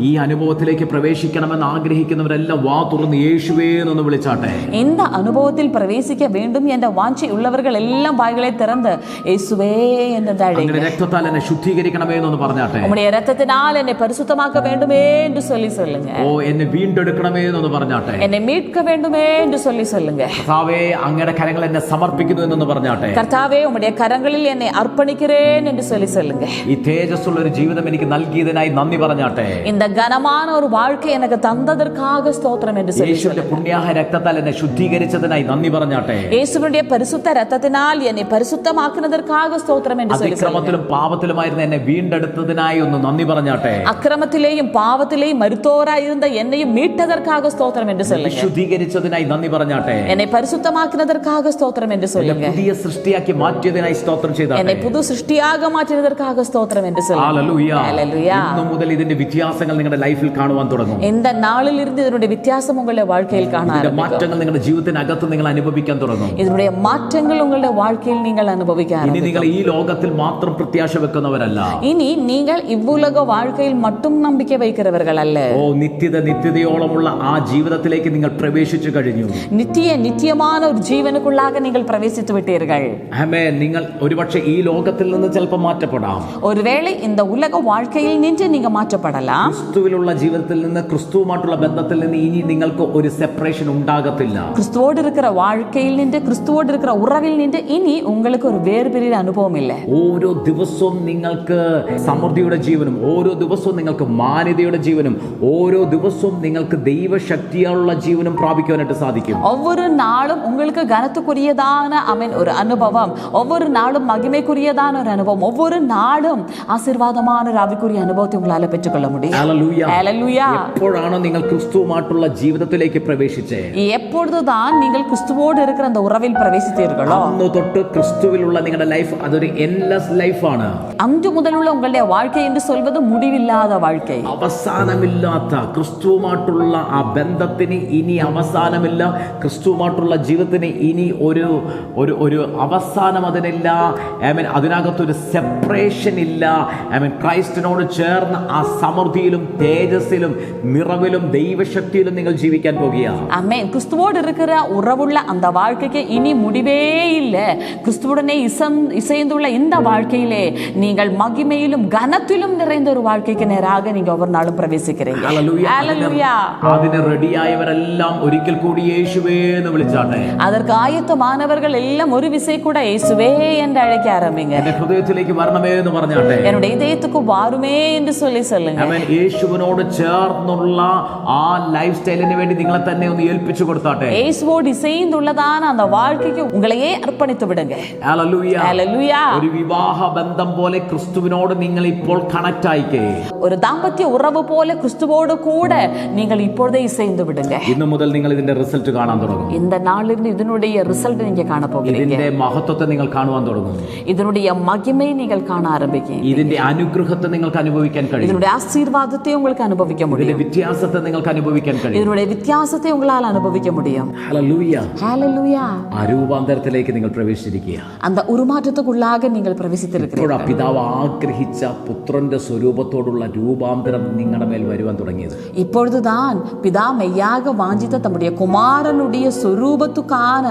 Speaker 2: ഈ അനുഭവത്തിലേക്ക് പ്രവേശിക്കണമെന്ന് ആഗ്രഹിക്കുന്നവരെല്ലാം വാ തുറന്ന് യേശുവേ എന്ന് വിളിച്ചാട്ടെ.
Speaker 1: இந்த அனுபவத்தில் பிரவேசிக்க வேண்டும் என்ற வாஞ்சை உள்ளவர்கள் எல்லாம் வாய்களை திறந்து இயேசுவே என்று அழைங்க.
Speaker 2: രക്തത്താൽ എന്നെ ശുദ്ധീകരിക്കണമേ എന്ന് പറഞ്ഞാട്ടെ.
Speaker 1: உம்முடைய இரத்தத்தினால் என்னை பரிசுத்தமாக்க வேண்டுமே என்று சொல்லுங்க.
Speaker 2: ഓ എന്നെ വീണ്ടെടുക്കണമേ എന്ന് പറഞ്ഞാട്ടെ.
Speaker 1: என்னை மீட்க வேண்டுமே என்று சொல்லுங்க.
Speaker 2: കർത്താവേ അങ്ങയുടെ കരങ്ങൾ എന്നെ സമർപ്പിക്കുന്നു എന്ന് പറഞ്ഞാട്ടെ.
Speaker 1: കർത്താവേ உம்முடைய கரங்களில் என்னை அர்ப்பணிக்கிறேன் என்று சொல்லுங்க.
Speaker 2: ഈ തേജസ്സുള്ള ഒരു ജീവിതം എനിക്ക് നൽകിയതിനായി നന്ദി പറഞ്ഞാട്ടെ.
Speaker 1: இந்த கனமான ஒரு வாழ்க்கை எனக்கு தந்ததற்காக ஸ்தோத்திரம் என்று
Speaker 2: യേശുവിന്റെ പുണ്യാഹ രക്തത്താൽ എന്നെ ശുദ്ധീകരിച്ചതിനായി നന്ദി പറഞ്ഞാട്ടെ.
Speaker 1: യേശുവിന്റെ പരിശുദ്ധ രക്തത്തിനാൽ എന്നെ പരിശുദ്ധമാക്കുന്നதற்காக സ്തോത്രം என்று
Speaker 2: അതിക്രമത്തിലും പാപത്തിലുമായിരുന്ന എന്നെ വീണ്ടെടുത്തതിനായി ഒന്ന് നന്ദി പറഞ്ഞാട്ടെ.
Speaker 1: അക്രമത്തിലെയും പാപത്തിലെയും മരിത്തോരായിരുന്ന എന്നെയും மீட்டதற்காக ஸ்தோத்திரம் என்று சொல்லுங்க.
Speaker 2: വിശുദ്ധീകരിച്ചതിനായി നന്ദി പറഞ്ഞാട്ടെ.
Speaker 1: என்னை பரிசுத்தமாக்குனதற்காக ஸ்தோத்திரம் என்று சொல்லுங்க.
Speaker 2: പുതിയ സൃഷ്ടിയാക്കി മാറ്റിയതിനായി സ്തോത്രം ചെയ്താട്ടെ.
Speaker 1: என்னை புது சிருஷ்டியாக മാറ്റിയதற்காக സ്തോത്രം என்று சொல்லுங்க.
Speaker 2: ഹല്ലേലൂയ.
Speaker 1: ഹല്ലേലൂയ.
Speaker 2: ഇന്നു മുതൽ ഇതിന്റെ വ്യത്യാസങ്ങൾ നിങ്ങളുടെ ലൈഫിൽ കാണുവാൻ തുടങ്ങും.
Speaker 1: இந்த நாளில் இருந்து இதனுடைய வித்தியாசம் உங்களுடைய வாழ்க்கையில் காண ஆரம்பிக்கும்.
Speaker 2: മാറ്റങ്ങൾ നിങ്ങളുടെ ജീവിതത്തിനകത്ത് നിങ്ങൾ അനുഭവിക്കാൻ തുടങ്ങും.
Speaker 1: இதனுடைய மாற்றங்கள் உங்களுடைய வாழ்க்கையில் நீங்கள் അനുഭവിക്കാൻ
Speaker 2: ഇനി നിങ്ങൾ ഈ ലോകത്തിൽ മാത്രം പ്രത്യാശ വെക്കുന്നവരല്ല.
Speaker 1: இனி நீங்கள் இவ்வுலக வாழ்க்கையில் மட்டும் நம்பிக்கை வைக்கிறவர்கள் அல்ல.
Speaker 2: ഓ നിത്യതയോളമുള്ള ആ ജീവിതത്തിലേക്ക് നിങ്ങൾ പ്രവേശിച്ചു കഴിഞ്ഞു.
Speaker 1: நித்தியமான ஒரு ஜீவனுக்குள்ளாக நீங்கள் பிரவேசித்து விட்டீர்கள்.
Speaker 2: ആമേൻ. നിങ്ങൾ ഒരുപക്ഷെ ഈ ലോകത്തിൽ നിന്ന് ചിലപ്പോൾ മാറ്റപ്പെടാം.
Speaker 1: ஒருவேளை இந்த உலக வாழ்க்கையில் நின்று நீங்க மாற்றப்படலாம்.
Speaker 2: ക്രിസ്തുവിലുള്ള ജീവിതത്തിൽ നിന്ന്, ക്രിസ്തുവുമായിട്ടുള്ള ബന്ധത്തിൽ നിന്ന് ഇനി നിങ്ങൾക്ക് ഒരു സെപ്പറേഷൻ ഉണ്ടാകത്തില്ല.
Speaker 1: கிறிஸ்துவோடு இருக்கிற வாழ்க்கையில் நின்று, கிறிஸ்துவோடு இருக்கிற உறவில் நின்று இனி உங்களுக்கு ஒரு வேறுபிரிந்த அனுபவம் இல்லை.
Speaker 2: ഓരോ ദിവസവും നിങ്ങൾക്ക് സമൃദ്ധിയുടെ ജീവനും, ഓരോ ദിവസവും നിങ്ങൾക്ക് മാന്യതയുടെ ജീവനും, ഓരോ ദിവസവും നിങ്ങൾക്ക് ദൈവശക്തിയുള്ള ജീവനും പ്രാപിക്കുവാനായിട്ട് സാധിക്കും.
Speaker 1: ஒவ்வொரு நாளும் உங்களுக்கு கனத்துக்குரியதான ஒரு அனுபவம், ஒவ்வொரு நாளும் மகிமைக்குரியதான ஒரு அனுபவம், ஒவ்வொரு நாளும் ஆசீர்வாதமான ஒரு ஆவிக்குரிய அனுபவத்தை உங்களால பெற்றுக்கொள்ள முடியும்.
Speaker 2: ഹല്ലേലൂയ.
Speaker 1: ஹல்லேலூயா.
Speaker 2: എപ്പോഴാണോ നിങ്ങൾ ക്രിസ്തുവുമായിട്ടുള്ള ജീവിതത്തിലേക്ക് പ്രവേശിച്ചേ,
Speaker 1: எப்பொழுதுதான் நீங்கள் கிறிஸ்துவோடு இருக்கிற அந்த உறவில் பிரவேசித்தீர்களோ
Speaker 2: അന്ന് തൊട്ട് ക്രിസ്തുവിലുള്ള നിങ്ങളുടെ ലൈഫ് അതൊരു എൻലെസ് ലൈഫാണ്.
Speaker 1: அன்று முதலுள்ள உங்களுடைய வாழ்க்கை என்று சொல்வது முடிவில்லாத வாழ்க்கை.
Speaker 2: അവസാനമില്ലാത്ത ക്രിസ്തുവുമായിട്ടുള്ള ആ ബന്ധത്തിന് ഇനി അവസാനമില്ല. ക്രിസ്തുവുമായിട്ടുള്ള ജീവിതത്തിന് ഇനി ഒരു അവസാനം അതിനില്ല. ആമേൻ. അതിനകത്തൊരു സെപ്പറേഷൻ ഇല്ല. ആമേൻ. ക്രൈസ്റ്റിനോട് ചേർന്ന് ആ സമൃദ്ധിയിലും തേജസ്സിലും നിറവിലും ദൈവശക്തിയിലും നിങ്ങൾ ജീവിക്കാൻ പോകുകയാണ്.
Speaker 1: ஆமென். கிறிஸ்துவோடு இருக்கிற உறவுள்ள அந்த வாழ்க்கைக்கு இனி முடிவே இல்லை. கிறிஸ்துவுடனே இசைந்துள்ள இந்த வாழ்க்கையிலே நீங்கள் மகிமையிலும் கனத்திலும் நிறைந்த ஒரு வாழ்க்கைக்கு நேராக நீங்க ஒவ்வொரு நாளும் பிரவேசிக்கிறீங்க. ஹல்லேலூயா.
Speaker 2: അതിന് റെഡിയായവരെല്ലാം ഒരിക്കൽ കൂടി യേശുവേ എന്ന് വിളിച്ചാട്ടെ.
Speaker 1: அதற்கு ஆயத்தமானவர்கள் எல்லாம் ஒரு விசை கூட இயேசுவே என்று அழைக்க ஆரம்பிங்க.
Speaker 2: എന്റെ ഹൃദയത്തിലേക്ക് വരണമേ എന്ന് പറഞ്ഞാട്ടെ.
Speaker 1: என்னுடைய இதயத்துக்கு வாருமே என்று சொல்லுங்க.
Speaker 2: ആമേൻ. യേശുവിനോട് ചേർന്നുള്ള ആ ലൈഫ് സ്റ്റൈലിന് വേണ്ടി നിങ്ങളെ തന്നെ ഒന്ന് ഏൽപ്പിച്ചു കൊടുത്താട്ടെ.
Speaker 1: இயேசுவோடு இசைந்துள்ளதான அந்த வாழ்க்கைக்கு உங்களையே அர்ப்பணித்து விடுங்க.
Speaker 2: ഹല്ലേലൂയ.
Speaker 1: ஹல்லேலூயா.
Speaker 2: ഒരു വിവാഹ ബന്ധം പോലെ ക്രിസ്തുവിനോട് നിങ്ങൾ ഇപ്പോൾ കണക്ട് ആയിക്കേ.
Speaker 1: ஒரு தாம்பத்திய உறவு போல கிறிஸ்துவோடு கூட நீங்கள் இப்பொழுதே இசைந்து விடுங்க.
Speaker 2: ഇന്നു മുതൽ നിങ്ങൾ ഇതിന്റെ റിസൾട്ട് കാണാൻ തുടങ്ങും.
Speaker 1: இந்த நாளிலிருந்து இதனுடைய ரிசல்ட் நீங்க காண போகிறீங்க.
Speaker 2: ഇതിന്റെ മഹത്വത്തെ നിങ്ങൾ കാണുവാൻ തുടങ്ങും.
Speaker 1: இதனுடைய மகிமை நீங்கள் காண ஆரம்பிப்பீங்க.
Speaker 2: ഇതിന്റെ അനുഗ്രഹത്തെ നിങ്ങൾക്ക് അനുഭവിക്കാൻ കഴിയും.
Speaker 1: இதனுடைய ஆசீர்வாதத்தை உங்களுக்கு அனுபவிக்க
Speaker 2: ഇതിന്റെ
Speaker 1: முடியும்.
Speaker 2: വ്യത്യാസത്തെ നിങ്ങൾക്ക് അനുഭവിക്കാൻ കഴിയും.
Speaker 1: இதனுடைய வித்தியாசத்தை உங்களால் அனுபவிக்க முடியும்.
Speaker 2: ഹല്ലേലൂയ.
Speaker 1: ஹல்லேலூயா.
Speaker 2: ആ രൂപാന്തരത്തിലേക്ക് കരങ്ങളിലേക്ക് നിങ്ങൾ പ്രവേശിച്ചിരിക്കുക.
Speaker 1: அந்த உருமாற்றத்துக்குள்ளாக நீங்கள் பிரவேசித்திருக்கிறீர்கள்.
Speaker 2: പിതാവ് ആഗ്രഹിച്ച പുത്രന്റെ സ്വരൂപത്തോടുള്ള രൂപാന്തരം നിങ്ങളുടെ മേൽ വരുവാൻ തുടങ്ങിയത്.
Speaker 1: இப்பொழுதுதான் பிதா மெய்யாக வாஞ்சித்த தம்முடைய குமாரனுடைய சொரூபத்துக்கான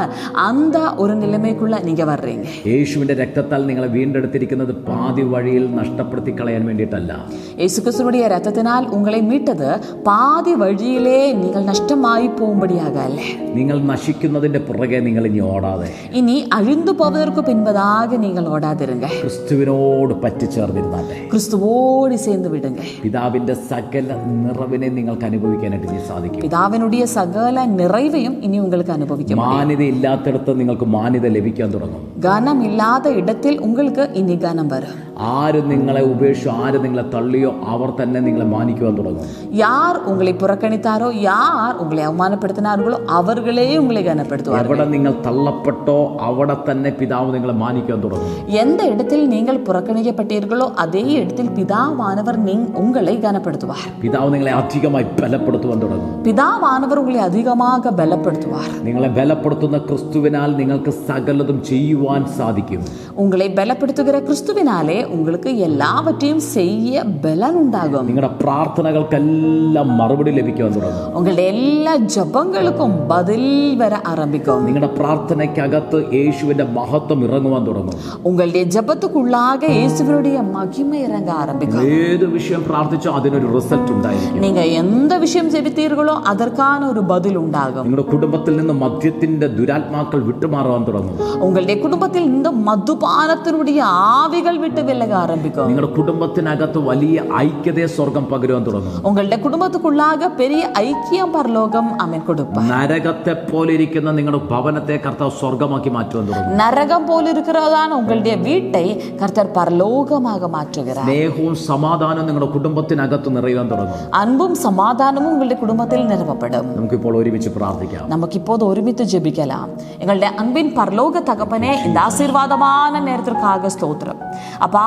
Speaker 1: அந்த ஒரு நிலைமைக்குள்ள நீங்க வர்றீங்க.
Speaker 2: യേശുവിന്റെ രക്തത്താൽ നിങ്ങളെ വീണ്ടെടുത്തിരിക്കുന്നത് പാതി വഴിയിൽ നഷ്ടപ്പെടുത്തി കളയാൻ വേണ്ടിയിട്ടല്ല.
Speaker 1: இயேசு கிறிஸ்துவினுடைய இரத்தத்தினால் உங்களை மீட்டது பாதி வழியிலே நீங்கள் நஷ்டமாய் போகும்படியாக அல்ல.
Speaker 2: നിങ്ങൾ നശിക്കുന്നതിന്റെ പുറകെ നിങ്ങൾ ഇനി ഓടാതെ,
Speaker 1: இனி அழிந்து போவதற்கு பின்பதாக நீங்கள் ஓடாதிருங்க.
Speaker 2: ക്രിസ്തുവിനോട് പറ്റിച്ചേർന്നിരുന്നാട്ടെ,
Speaker 1: கிறிஸ்துவோடு சேர்ந்து விடுங்க.
Speaker 2: പിതാവിന്റെ സകല നിറവിനെ നിങ്ങൾക്ക് അനുഭവിക്കാനായിട്ട് ഇനി സാധിക്കും.
Speaker 1: பிதாவினுடைய சகல நிறைவையும் இனி உங்களுக்கு அனுபவிக்க முடியும்.
Speaker 2: മാന്യത ഇല്ലാത്തടത്ത് നിങ്ങൾക്ക് മാന്യത ലഭിക്കാൻ തുടങ്ങും.
Speaker 1: கனம் இல்லாத இடத்தில் உங்களுக்கு இனி கனம் வரும்.
Speaker 2: ആര് നിങ്ങളെ ഉപേക്ഷിച്ചോ, ആര് നിങ്ങളെ തള്ളിയോ അവർ തന്നെ നിങ്ങളെ മാനിക്കുവാൻ തുടങ്ങും.
Speaker 1: யார் உங்களை புறக்கணித்தாரோ, யார் உங்களை அவமானப்படுத்தினார்களோ அவர்களே உங்களை கனப்படுத்துவார்கள்.
Speaker 2: എവിടെ നിങ്ങൾ തള്ളപ്പെട്ടോ അവിടെ തന്നെ പിതാവ് നിങ്ങളെ മാനിക്കാൻ തുടങ്ങും.
Speaker 1: எந்த இடத்தில் நீங்கள் புறக்கணிக்கப்பட்டீர்களோ அதே இடத்தில் பிதாவானவர் உங்களை கனப்படுத்துவார்.
Speaker 2: പിതാവ് നിങ്ങളെ അധികമായി ബലപ്പെടുത്തുവാൻ തുടങ്ങും.
Speaker 1: பிதாவானவர் உங்களை அதிகமாக பலப்படுத்துவார்.
Speaker 2: നിങ്ങളെ ബലപ്പെടുത്തുന്ന ക്രിസ്തുവിനാൽ നിങ്ങൾക്ക് സകലതും ചെയ്യുവാൻ സാധിക്കും.
Speaker 1: உங்களை பலப்படுத்துகிற கிறிஸ்துவினாலே உங்களுக்கு எல்லாவற்றையும் செய்ய பலன் உண்டாகும்.
Speaker 2: നിങ്ങളുടെ പ്രാർത്ഥനകൾക്കെല്ലാം മറുപടി ലഭിക്കാൻ തുടങ്ങും.
Speaker 1: உங்களுடைய எல்லா ஜெபங்களுக்கும் பதில் வர ஆரம்பிக்கும்.
Speaker 2: നിങ്ങളുടെ പ്രാർത്ഥനയ്ക്കകത്ത് യേശുവിന്റെ മഹത്വം ഇറങ്ങുവാൻ തുടങ്ങും.
Speaker 1: உங்களுடைய ஜெபத்துக்குள்ளாக இயேசுவினுடைய மகிமை இறங்க ஆரம்பிக்கும்.
Speaker 2: ഏത് വിഷയം പ്രാർത്ഥിച്ചോ അതിനൊരു റിസൾട്ട് ഉണ്ടായിരിക്കും.
Speaker 1: நீங்க எந்த விஷயம் ஜெபித்தீர்களோ அதற்கான ஒரு பதில் உண்டாகும்.
Speaker 2: നിങ്ങളുടെ കുടുംബത്തിൽ നിന്ന് മദ്യത്തിന്റെ ദുരാത്മാക്കൾ വിട്ടുമാറാൻ തുടങ്ങും.
Speaker 1: உங்களுடைய குடும்பத்தில் இந்த மதுபானத்தினுடைய ஆவிகள் விட்டு விலக ஆரம்பிக்கும்.
Speaker 2: നിങ്ങളുടെ കുടുംബത്തിനകത്ത് വലിയ ഐക്യതയെ സ്വർഗം പകരുവാൻ തുടങ്ങും.
Speaker 1: உங்களுடைய குடும்பத்துக்குள்ளாக பெரிய ஐக்கியம் பரலோகம் அமேன் கொடுப்பார்.
Speaker 2: നരകത്തെ പോലെ ഇരിക്കുന്ന നിങ്ങളുടെ ഭവനത്തെ കർത്താവ് സ്വർഗമാക്കി മാറ്റുവാൻ തുടങ്ങും.
Speaker 1: நரகம் போல இருக்கிறதான உங்களுடைய வீட்டை கர்த்தர் பரலோகமாக மாற்றுகிறார்.
Speaker 2: സ്നേഹവും സമാധാനവും നിങ്ങളുടെ കുടുംബത്തിനകത്ത് നിറയുവാൻ തുടങ്ങും.
Speaker 1: அன்பும் சமாதானமும் உங்களுடைய குடும்பத்தில் நிரப்பப்படும்.
Speaker 2: നമുക്കിപ്പോൾ ഒരുമിച്ച് പ്രാർത്ഥിക്കാം.
Speaker 1: நமக்கு இப்போது ஒருமித்து ஜெபிக்கலாம். எங்களுடைய அன்பின் பரலோக தகப்பனே, இந்த ஆசீர்வாதமான நேரத்திற்காக ஸ்தோத்திரம். அப்பா,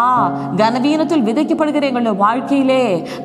Speaker 1: கனவீனத்தில் விதைக்கப்படுகிற எங்களுடைய வாழ்க்கையிலே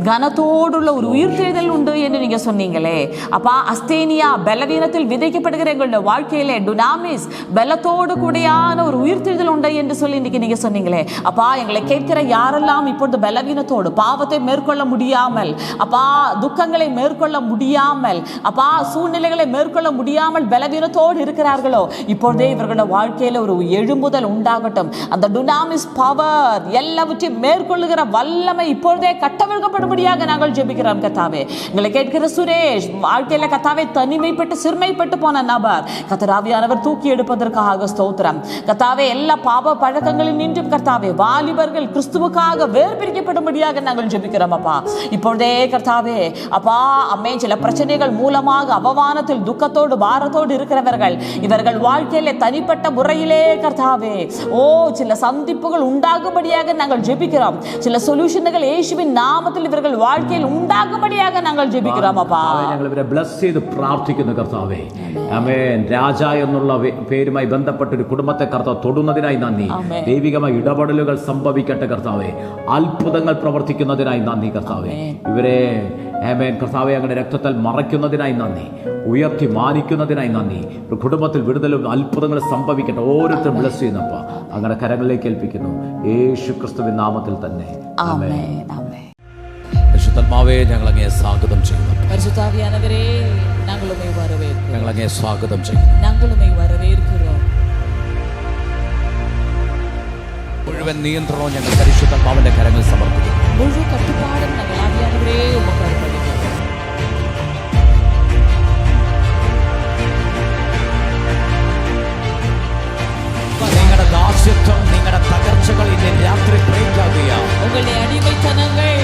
Speaker 1: கனத்தோடுள்ள ஒரு உயிர்த்தெழுதல் உண்டு என்று நீங்க சொன்னீங்களே அப்பா. அஸ்தேனியா பலவீனத்தில் விதைக்கப்படுகிற எங்களுடைய வாழ்க்கையிலே டுனாமிஸ் பலத்தோடு கூடியான ஒரு உயிர்த்தெழுதல் உண்டு என்று சொல்லி இன்னைக்கு நீங்க சொன்னீங்களே அப்பா. எங்களை கேட்கிற யாரெல்லாம் இப்பொழுது பலவீனத்தோடு பாவத்தை மேற்கொள்ள முடியாமல் அப்பா, துக்கங்களை மேற்கொள்ள முடியாமல் அப்பா, சூழ்நிலைகளை மேற்கொள்ள முடியாமல் பலவீனத்தோடு இருக்கிறார்களோ இப்பொழுதே இவர்களுடைய வாழ்க்கையில ஒரு எழும்புதல் உண்டாகட்டும். அந்த டுனாமிஸ் பவர் எல்லாவற்றையும் மேற்கொள்ளுகிற வல்லமை இப்பொழுதே கட்டவிழ்க்கப்படும்படியாக நாங்கள் ஜெபிக்கிறோம் கர்த்தாவே. எங்களை கேட்கிற சுரேஷ் வாழ்க்கையில கர்த்தாவே தனிமைப்பட்டு சிறுமைப்பட்டு போன நபர் கர்த்தராவியானவர் தூக்கி எடுப்பதற்காக ஸ்தோத்திரம் கர்த்தாவே. எல்லா பாவ பழக்கங்களில் நின்றும் கர்த்தாவே வாலிபர்கள் கிறிஸ்துவுக்காக வேறு பிரிக்கப்படும்படியாக நாங்கள் ஜெபிக்கிறோம் அப்பா. இப்பொழுதே கர்த்தாவே அப்பா அம்மே, சில பிரச்சனைகள் மூலமாக அவமானத்தில் துக்கத்தோடு பாரத்தோடு இருக்கிறவர்கள் இவர்கள் வாழ்க்கையில தனிப்பட்ட முறையிலே கர்த்தாவே சில சந்திப்புகள் உண்டாகும்படியாக நாங்கள் ஜெபிக்கிறோம். சில சொல்யூஷன்கள் യേശുവിൻ നാമത്തിൽ ഇവர்கள் வாழ்க்கையில் ഉണ്ടാകുம்படியாக ഞങ്ങൾ ജപിக்கிறோம் அப்பா.
Speaker 2: ഞങ്ങൾ ഇവരെ ബ്ലസ് ചെയ്ത് പ്രാർത്ഥിക്കുന്നു കർത്താവേ. ആമേൻ. രാജ എന്നുള്ള പേരുമായി ബന്ധപ്പെട്ട ഒരു കുടുംബത്തെ കർത്താവ് തൊടുന്നതിനായി നന്ദി. ദൈവികമായ ഇടപെടലുകൾ സംഭവിക്കട്ടെ കർത്താവേ. അത്ഭുതങ്ങൾ പ്രവർത്തിക്കുന്നതിനായി നന്ദി കർത്താവേ. ഇവരെ ആമേൻ കർത്താവേ അങ്ങയുടെ രക്തത്താൽ മറയ്ക്കുന്നതിനായി നന്ദി. ഉയർത്തി മാനിക്കുന്നതിനായി നന്ദി. കുടുംബത്തിൽ വിടുതലും അത്ഭുതങ്ങൾ സംഭവിക്കട്ടെ. ഓരോരുത്തരും ബ്ലസ് ചെയ്യുന്നപ്പ അങ്ങയുടെ കരങ്ങളിലേക്ക് ഏൽപ്പിക്കുന്നു യേശു ക്രിസ്തുവിൻ നാമത്തിൽ തന്നെ. ആമേൻ. പരിശുദ്ധാത്മാവേ, ഞങ്ങൾ അങ്ങയെ സ്വാഗതം ചെയ്യുന്നു.
Speaker 1: പരിശുദ്ധാവിയാനവരേ, ഞങ്ങളുമേ വരവേൽക്കുന്നു.
Speaker 2: ഞങ്ങൾ അങ്ങയെ സ്വാഗതം ചെയ്യുന്നു.
Speaker 1: ഞങ്ങളുമേ വരവേൽക്കുന്നു.
Speaker 2: മുഴുവൻ നിയന്ത്രണവും ഞങ്ങൾ പരിശുദ്ധാത്മാവിന്റെ കരങ്ങളിൽ സമർപ്പിക്കുന്നു.
Speaker 1: മുഴുവൻ കട്ടുപാടും ഞങ്ങൾ ആവിയാനവരേ ഉപകാരപ്പെടുന്നു.
Speaker 2: നിങ്ങളുടെ ദാസ്യത്വം, നിങ്ങളുടെ തകർച്ചകൾ ഇന്ന് രാത്രി ബ്രേക്ക് ആകുക.
Speaker 1: உங்களுடைய அடிமைத்தனங்கள்,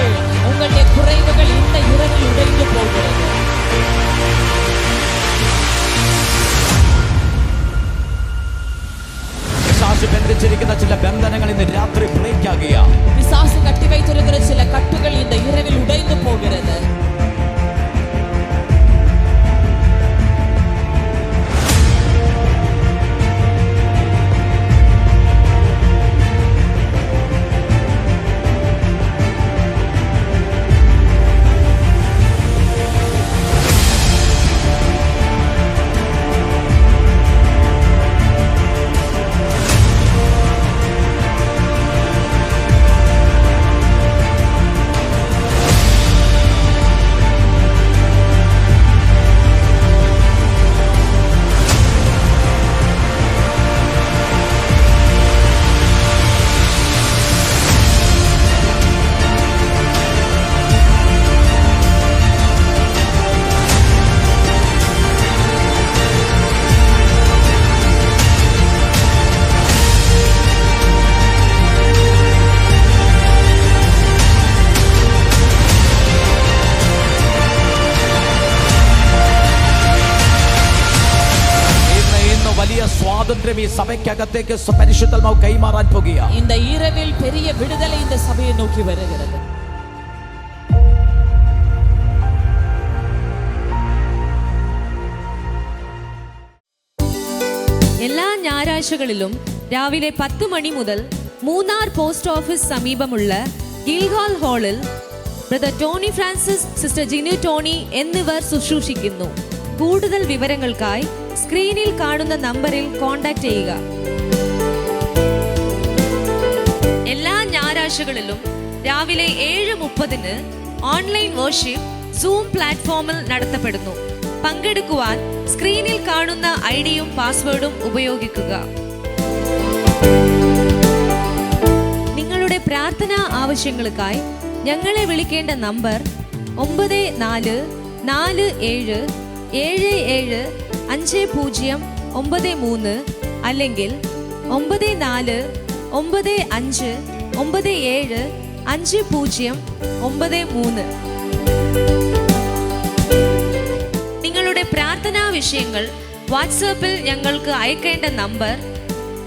Speaker 1: உங்களுடைய குறைவுகள் இந்த இரவில் உடைந்து போகிறது.
Speaker 2: പിശാച് ബന്ധിച്ചിരിക്കുന്ന ചില ബന്ധനങ്ങൾ ഇന്ന് രാത്രി ബ്രേക്ക് ആകുക.
Speaker 1: பிசாசு கட்டி வைத்திருக்கிற சில கட்டுகள் இந்த இரவில் உடைந்து போகிறது.
Speaker 2: സ്വാതന്ത്ര്യം ഈ സഭയ്ക്കകത്തേക്ക് പരിശുദ്ധാത്മാവ് കൈമാറാൻ പോകുകയാണ്.
Speaker 1: இந்த இரவில் பெரிய விடுதலை இந்த சபையை நோக்கி வருகிறது.
Speaker 3: എല്ലാ ഞായറാഴ്ചകളിലും രാവിലെ 10 മണി മുതൽ മൂന്നാർ പോസ്റ്റ് ഓഫീസ് സമീപമുള്ള ഗിൽഹാൾ ഹാളിൽ brother Tony Francis, sister Jinu Tony എന്നിവർ ശുശ്രൂഷിക്കുന്നു. കൂടുതൽ വിവരങ്ങൾക്കായി സ്ക്രീനിൽ കാണുന്ന നമ്പറിൽ കോൺടാക്ട് ചെയ്യുക. എല്ലാ ഞായറാഴ്ചകളിലും രാവിലെ 7:30 ഓൺലൈൻ വർഷിപ്പ് സൂം പ്ലാറ്റ്ഫോമിൽ നടത്തപ്പെടുന്നു. പങ്കെടുക്കുവാൻ സ്ക്രീനിൽ കാണുന്ന ഐഡിയും പാസ്വേഡും ഉപയോഗിക്കുക. നിങ്ങളുടെ പ്രാർത്ഥനാ ആവശ്യങ്ങൾക്കായി ഞങ്ങളെ വിളിക്കേണ്ട നമ്പർ 9447775093 അല്ലെങ്കിൽ 9495975093. നിങ്ങളുടെ പ്രാർത്ഥനാ വിഷയങ്ങൾ വാട്സാപ്പിൽ ഞങ്ങൾക്ക് അയക്കേണ്ട നമ്പർ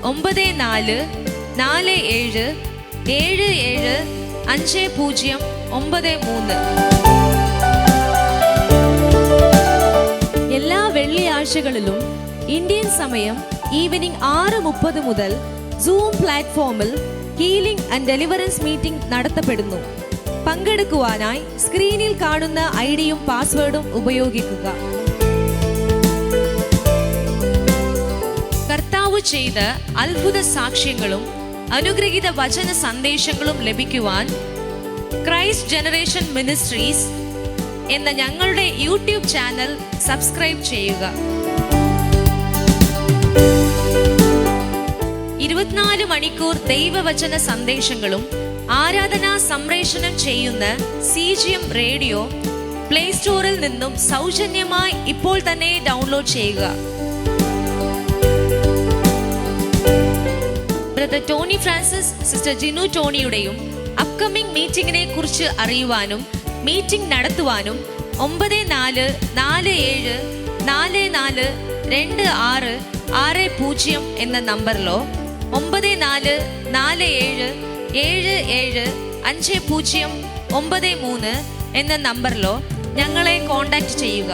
Speaker 3: 9447775093. എല്ലാ വെള്ളിയാഴ്ചകളിലും ഇന്ത്യൻ സമയം ഈവനിംഗ് 6:30 മുതൽ സൂം പ്ലാറ്റ്ഫോമിൽ ഹീലിംഗ് ആൻഡ് ഡെലിവറൻസ് മീറ്റിംഗ് നടത്തപ്പെടുന്നു. പങ്കെടുക്കുവാനായി സ്ക്രീനിൽ കാണുന്ന ഐഡിയും പാസ്വേഡും ഉപയോഗിക്കുക. കർത്താവ് ചെയ്ത അത്ഭുത സാക്ഷ്യങ്ങളും അനുഗ്രഹീത വചന സന്ദേശങ്ങളും ലഭിക്കുവാൻ ക്രൈസ്റ്റ് ജനറേഷൻ മിനിസ്ട്രീസ് എന്ന ഞങ്ങളുടെ യൂട്യൂബ് ചാനൽ സബ്സ്ക്രൈബ് ചെയ്യുക. 24 മണിക്കൂർ ദൈവവചന സന്ദേശങ്ങളും ആരാധനാ സംപ്രേഷണം ചെയ്യുന്ന CGM റേഡിയോ പ്ലേ സ്റ്റോറിൽ നിന്നും സൗജന്യമായി ഇപ്പോൾ തന്നെ ഡൗൺലോഡ് ചെയ്യുക. ബ്രദർ ടോണി ഫ്രാൻസിസ്, സിസ്റ്റർ ജിനു ടോണിയുടെയും അപ്കമിംഗ് മീറ്റിംഗിനെ കുറിച്ച് അറിയുവാനും മീറ്റിംഗ് നടത്തുവാനും 9444242660 എന്ന നമ്പറിലോ 9447775093 എന്ന നമ്പറിലോ ഞങ്ങളെ കോൺടാക്ട് ചെയ്യുക.